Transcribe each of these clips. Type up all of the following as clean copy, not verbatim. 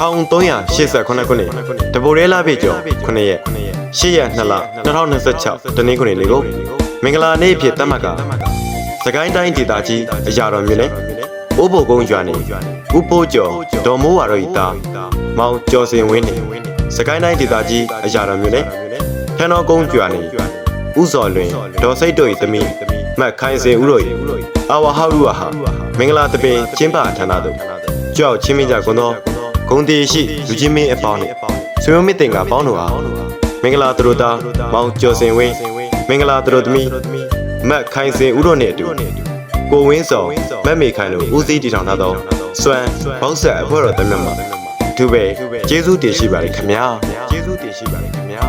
1389ခုနှစ်တပိုရဲလာပြည့်ကျော်9ရက်8ရက်2လ2026တနင်္ဂနွေနေ့ကိုမင်္ဂလာနေ့ဖြစ်သတ်မှတ်ကစကိုင်းတိုင်းဒေသကြီးအရာတော်မြို့နယ်အိုးဘိုကုန်းရွာနေဥပိုးကျော်ဒေါ်မိုးဝါတို့ဤသားမောင်ကျော်စင်ဝင်းနေစကိုင်းတိုင်းဒေသကြီးအရာတော်မြို့နယ်ထန်းတော်ကုန်းရွာနေဥစော်လွင်ဒေါ်စိတ်တို့ဤသမီးမတ်ခိုင်စင်ဦးတို့ဤအာဝဟောက်ရဟာမင်္ဂလာတပင်ကျင်းပဌာနသို့ကြောက်ချင်းမင်းကြကုန်သောဂုံတီရှိလူချင်းမင်းအပေါင်းနှင့်ဆွေမျိုးမစ်တင်ကပေါင်းတို့အားမင်္ဂလာသူတို့သားမောင်ကျော်စင်ဝင်းမင်္ဂလာသူတို့သမီးမတ်ခိုင်စင်ဦးတို့နှင့်အတူကိုဝင်းစော်မတ်မေခိုင်တို့ဦးစီးတည်ထောင်ထားသောစွမ်းဘောက်ဆက်အဖွဲ့တော်တမန်မှာသူပဲကျေးဇူးတင်ရှိပါတယ်ခင်ဗျာကျေးဇူးတင်ရှိပါတယ်ခင်ဗျာ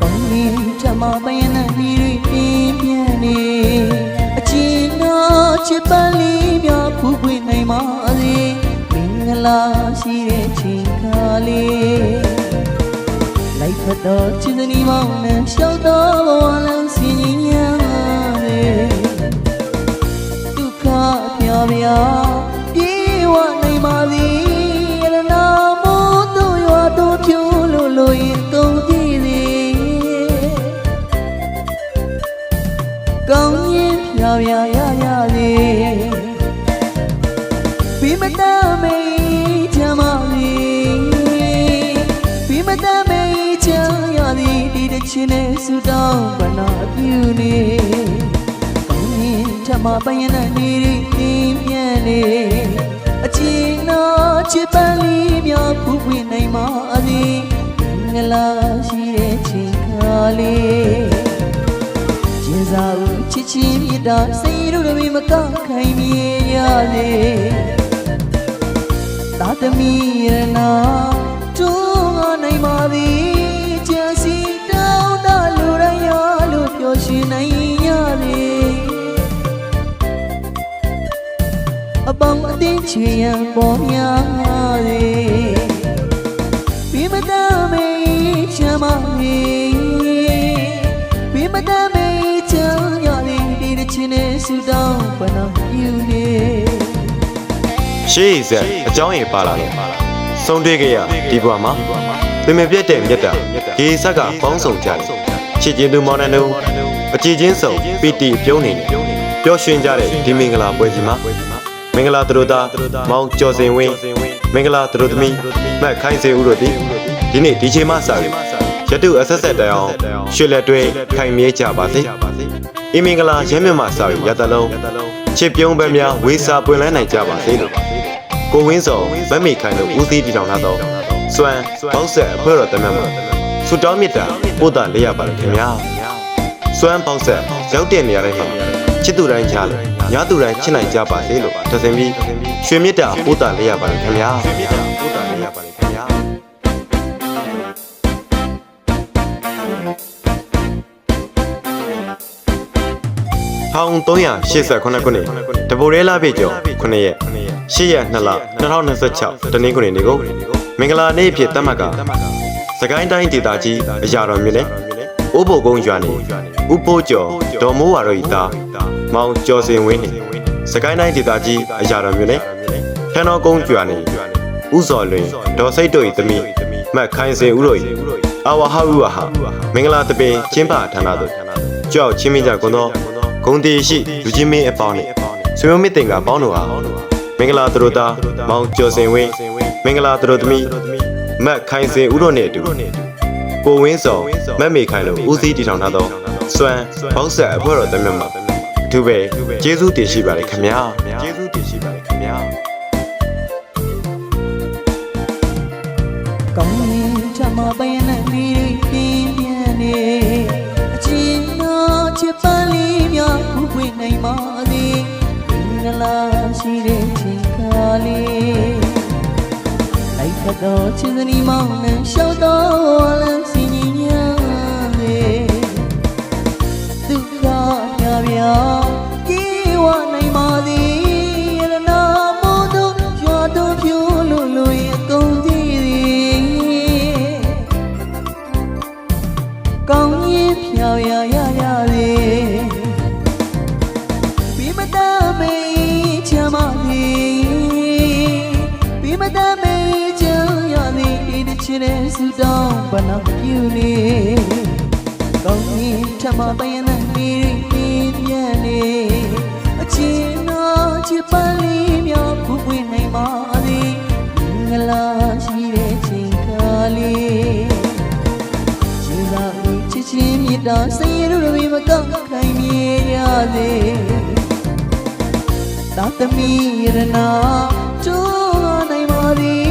ကောင်းရင်ဓမ္မပယနာပြီးပြင်းပြင်းနေအချင်းတော်ချစ်ပန်းလေးများဖူးဖွင့်နိုင်ပါစေမင်္ဂလာရှိတဲ့ချိန်ခါလေးလိုက်ဖတ်တော်ချစ်စနီမောင်နဲ့ရှောက်တော်ဘဝလမ်းစီရင်ရတယ်ဒုက္ခပြပြပြေဝနိုင်ပါစေရတနာမို့တို့ရွာတို့ဖြိုးလို့ရင်ကုန်ကြည့်စေကောင်းရင်ပြပြရရစေပြီးမတမေးချမ်းပါစေပြီးမတမေးချမ်းရသည်ဒီတစ်ချင်းနဲ့ဆူတောင်းဘနာပြုနေကောင်းရင်ဓမ္မပယနာနေပြင်းပြင်းနေအချင်းတော်ချစ်ပန်းလေးများဖူးဖွင့်နိုင်ပါစေမင်္ဂလာရှိတဲ့ချိန်ခါလေးကျေးဇူးချစ်ချင်းမြတ်တာစိတ်တို့တွေမကောက်ခိုင်မြင်ရစေသာသမီရနာတူငါနိုင်ပါသည်ကျန်စီတောင်းတလူရရလို့ပြောရှင်နိုင်ရစေအပေါင်းအသင်းချွေရန်ပေါ်များစေပြီးမတမေးချမ်းပါစေပြီးမတမေးချမ်းရသည်ဒီတစ်ချင်းနဲ့ဆူတောင်းဘနာပြုနေရှေးဆက်အကြောင်းရင်ပါလာလို့ဆုံးတွေ့ခဲ့ရဒီဘဝမှာသင်မပြတ်တဲ့မြတ်တာဂေဆက်ကပေါင်းဆောင်ကြတယ်ချစ်ချင်းသူမောင်နှံတို့အကြည်ချင်းစုံပီတီပြုံးနေတယ်ပျော်ရွှင်ကြတဲ့ဒီမင်္ဂလာပွဲကြီးမှာမင်္ဂလာသူတို့သားမောင်ကျော်စင်ဝင်းမင်္ဂလာသူတို့သမီးမတ်ခိုင်စင်ဦးတို့ဒီနေ့ဒီချိန်မှစပြီးရတုအဆက်ဆက်တိုင်အောင်ရွှေလက်တွဲခိုင်မြဲကြပါစေအင်းမင်္ဂလာရဲမြတ်မှစပြီးရတလုံးချစ်ပြုံးပန်းများဝေစာပွင့်လန်းနိုင်ကြပါစေလို့ကိုဝင်းစောမတ်မေခိုင်တို့ဦးစီးတည်ထောင်ထားသောစွမ်းဘောက်ဆက်အဖွဲ့တော်တမန်မှာဆူတောင်းမြတ်တာပို့တာလေးရပါတယ်ခင်ဗျာစွမ်းဘောက်ဆက်ရောက်တဲ့နေရာတိုင်းမှာချစ်သူတိုင်းကြားလို့ညာသူတိုင်းချစ်နိုင်ကြပါစေလို့တစင်ပြီးရွှေမြတ်တာပို့တာလေးရပါတယ်ခင်ဗျာရွှေမြတ်တာပို့တာလေးရပါတယ်ခင်ဗျာ1389ခုနှစ်တပိုရဲလာပြည့်ကျော်9ရက်8ရက်2လ2026တနင်္ဂနွေနေ့ကိုမင်္ဂလာနေ့ဖြစ်သတ်မှတ်ကစကိုင်းတိုင်းဒေသကြီးအရာတော်မြို့နယ်အိုးဘိုကုန်းရွာနေဥပိုးကျော်ဒေါ်မိုးဝါတို့ဤသားမောင်ကျော်စင်ဝင်းနေစကိုင်းတိုင်းဒေသကြီးအရာတော်မြို့နယ်ထန်းတော်ကုန်းရွာနေဥစော်လွင်ဒေါ်စိတ်တို့ဤသမီးမတ်ခိုင်စင်ဦးတို့ဤအာဝဟောက်ရဟာမင်္ဂလာတပင်ကျင်းပဌာနသို့ကြောက်ချင်းမင်းကြကုန်သောဂုံတီရှိလူချင်းမင်းအပေါင်းနှင့်ဆွေမျိုးမစ်တင်ကပေါင်းတို့အားမင်္ဂလာသူတို့သားမောင်ကျော်စင်ဝင်းမင်္ဂလာသူတို့သမီးမတ်ခိုင်စင်ဦးတို့နှင့်အတူကိုဝင်းစော်မတ်မေခိုင်တို့ဦးစီးတည်ထောင်ထားသောစွမ်းဘောက်ဆက်အဖွဲ့တော်တမန်မှာသူပဲကျေးဇူးတင်ရှိပါတယ်ခင်ဗျာကျေးဇူးတင်ရှိပါတယ်ခင်ဗျာကောင်းရင်ဓမ္မပယနာပြီးပြင်းပြင်းနေအချင်းတော်ချစ်ပန်းလေးများဖူးဖွင့်နိုင်ပါစေမင်္ဂလာရှိတဲ့ချိန်ခါလေးလိုက်ဖတ်တော်ချစ်စနီမောင်နဲ့ရှောက်တော်လမ်းစီရင်ရတယ်ဒုက္ခပြပြပြေဝနိုင်ပါစေရတနာမို့တို့ရွာတို့ဖြိုးလို့ရင်ကုန်ကြည့်စေကောင်းရင်ဖြောရရရစေပြီးမတမေးချမ်းပါစေ မေးချင်ရသည်တချင်တဲ့ဆူတောင်းဘနာပြူနေကောင်းရင်ထမပယနာမီရီပြန်နေအချင်းတော်ချစ်ပန်းလေးများဖူးပွင့်နိုင်ပါသည်ငလာရှိတဲ့ချိန်ခါလေးကျေးဇူးဦးချစ်ချင်းမြတ်တာစိတ်ရတွေမကောက်ခိုင်းမြေရစေသာသမီရနာကျိုးနိုင်ပါသည်